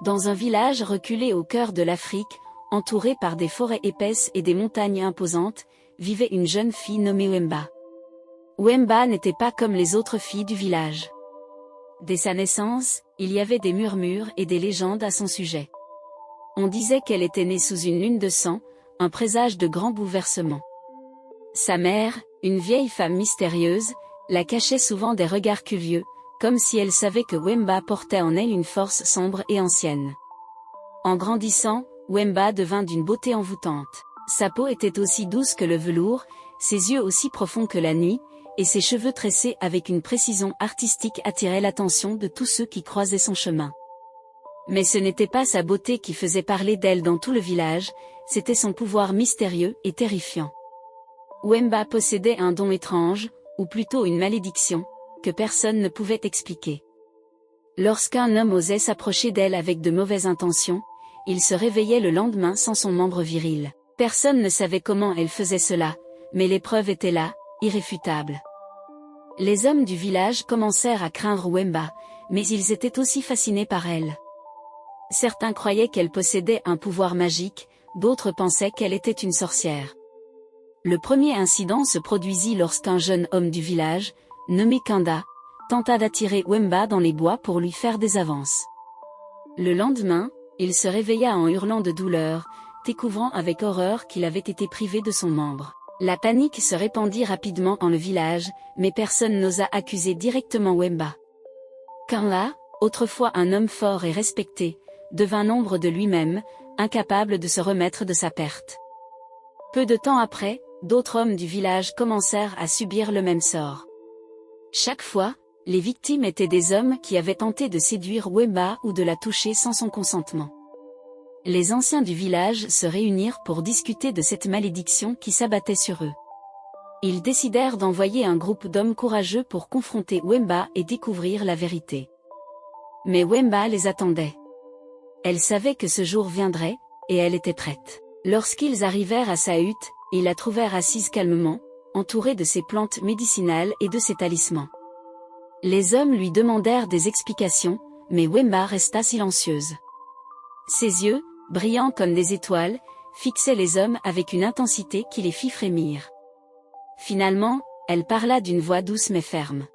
Dans un village reculé au cœur de l'Afrique, entouré par des forêts épaisses et des montagnes imposantes, vivait une jeune fille nommée Wemba. Wemba n'était pas comme les autres filles du village. Dès sa naissance, il y avait des murmures et des légendes à son sujet. On disait qu'elle était née sous une lune de sang, un présage de grands bouleversements. Sa mère, une vieille femme mystérieuse, la cachait souvent des regards curieux, comme si elle savait que Wemba portait en elle une force sombre et ancienne. En grandissant, Wemba devint d'une beauté envoûtante. Sa peau était aussi douce que le velours, ses yeux aussi profonds que la nuit, et ses cheveux tressés avec une précision artistique attiraient l'attention de tous ceux qui croisaient son chemin. Mais ce n'était pas sa beauté qui faisait parler d'elle dans tout le village, c'était son pouvoir mystérieux et terrifiant. Wemba possédait un don étrange, ou plutôt une malédiction, que personne ne pouvait expliquer. Lorsqu'un homme osait s'approcher d'elle avec de mauvaises intentions, il se réveillait le lendemain sans son membre viril. Personne ne savait comment elle faisait cela, mais les preuves étaient là, irréfutables. Les hommes du village commencèrent à craindre Wemba, mais ils étaient aussi fascinés par elle. Certains croyaient qu'elle possédait un pouvoir magique, d'autres pensaient qu'elle était une sorcière. Le premier incident se produisit lorsqu'un jeune homme du village, nommé Kanda, tenta d'attirer Wemba dans les bois pour lui faire des avances. Le lendemain, il se réveilla en hurlant de douleur, découvrant avec horreur qu'il avait été privé de son membre. La panique se répandit rapidement dans le village, mais personne n'osa accuser directement Wemba. Kanda, autrefois un homme fort et respecté, devint l'ombre de lui-même, incapable de se remettre de sa perte. Peu de temps après, d'autres hommes du village commencèrent à subir le même sort. Chaque fois, les victimes étaient des hommes qui avaient tenté de séduire Wemba ou de la toucher sans son consentement. Les anciens du village se réunirent pour discuter de cette malédiction qui s'abattait sur eux. Ils décidèrent d'envoyer un groupe d'hommes courageux pour confronter Wemba et découvrir la vérité. Mais Wemba les attendait. Elle savait que ce jour viendrait, et elle était prête. Lorsqu'ils arrivèrent à sa hutte, ils la trouvèrent assise calmement, entourée de ses plantes médicinales et de ses talismans. Les hommes lui demandèrent des explications, mais Wemba resta silencieuse. Ses yeux, brillants comme des étoiles, fixaient les hommes avec une intensité qui les fit frémir. Finalement, elle parla d'une voix douce mais ferme.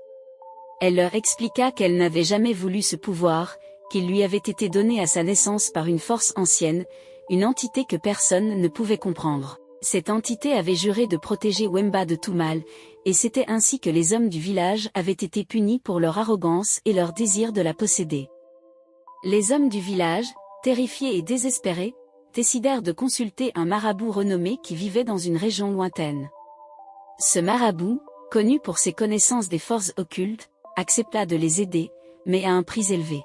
Elle leur expliqua qu'elle n'avait jamais voulu ce pouvoir, qu'il lui avait été donné à sa naissance par une force ancienne, une entité que personne ne pouvait comprendre. Cette entité avait juré de protéger Wemba de tout mal, et c'était ainsi que les hommes du village avaient été punis pour leur arrogance et leur désir de la posséder. Les hommes du village, terrifiés et désespérés, décidèrent de consulter un marabout renommé qui vivait dans une région lointaine. Ce marabout, connu pour ses connaissances des forces occultes, accepta de les aider, mais à un prix élevé.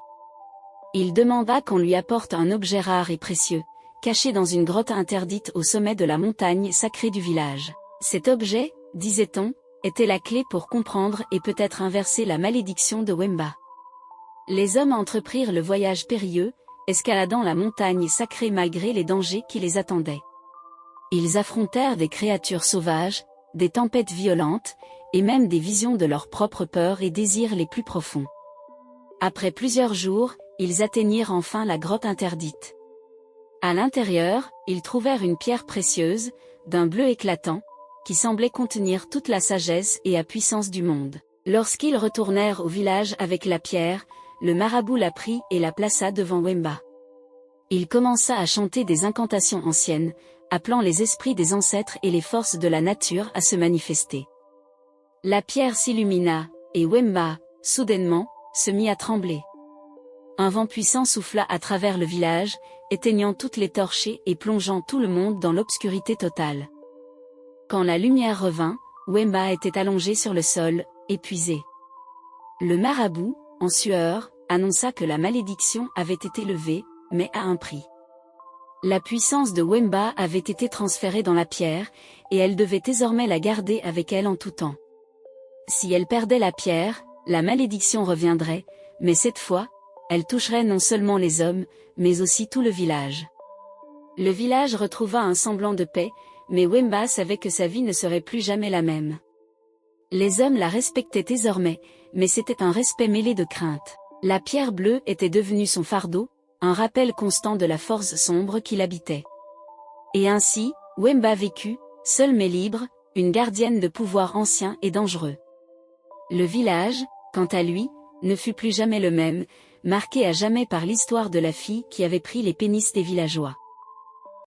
Il demanda qu'on lui apporte un objet rare et précieux, caché dans une grotte interdite au sommet de la montagne sacrée du village. Cet objet, disait-on, était la clé pour comprendre et peut-être inverser la malédiction de Wemba. Les hommes entreprirent le voyage périlleux, escaladant la montagne sacrée malgré les dangers qui les attendaient. Ils affrontèrent des créatures sauvages, des tempêtes violentes, et même des visions de leurs propres peurs et désirs les plus profonds. Après plusieurs jours, ils atteignirent enfin la grotte interdite. À l'intérieur, ils trouvèrent une pierre précieuse, d'un bleu éclatant, qui semblait contenir toute la sagesse et la puissance du monde. Lorsqu'ils retournèrent au village avec la pierre, le marabout la prit et la plaça devant Wemba. Il commença à chanter des incantations anciennes, appelant les esprits des ancêtres et les forces de la nature à se manifester. La pierre s'illumina, et Wemba, soudainement, se mit à trembler. Un vent puissant souffla à travers le village, éteignant toutes les torches et plongeant tout le monde dans l'obscurité totale. Quand la lumière revint, Wemba était allongée sur le sol, épuisée. Le marabout, en sueur, annonça que la malédiction avait été levée, mais à un prix. La puissance de Wemba avait été transférée dans la pierre, et elle devait désormais la garder avec elle en tout temps. Si elle perdait la pierre, la malédiction reviendrait, mais cette fois, elle toucherait non seulement les hommes, mais aussi tout le village. Le village retrouva un semblant de paix, mais Wemba savait que sa vie ne serait plus jamais la même. Les hommes la respectaient désormais, mais c'était un respect mêlé de crainte. La pierre bleue était devenue son fardeau, un rappel constant de la force sombre qui l'habitait. Et ainsi, Wemba vécut, seule mais libre, une gardienne de pouvoir ancien et dangereux. Le village, quant à lui, ne fut plus jamais le même, marqué à jamais par l'histoire de la fille qui avait pris les pénisses des villageois.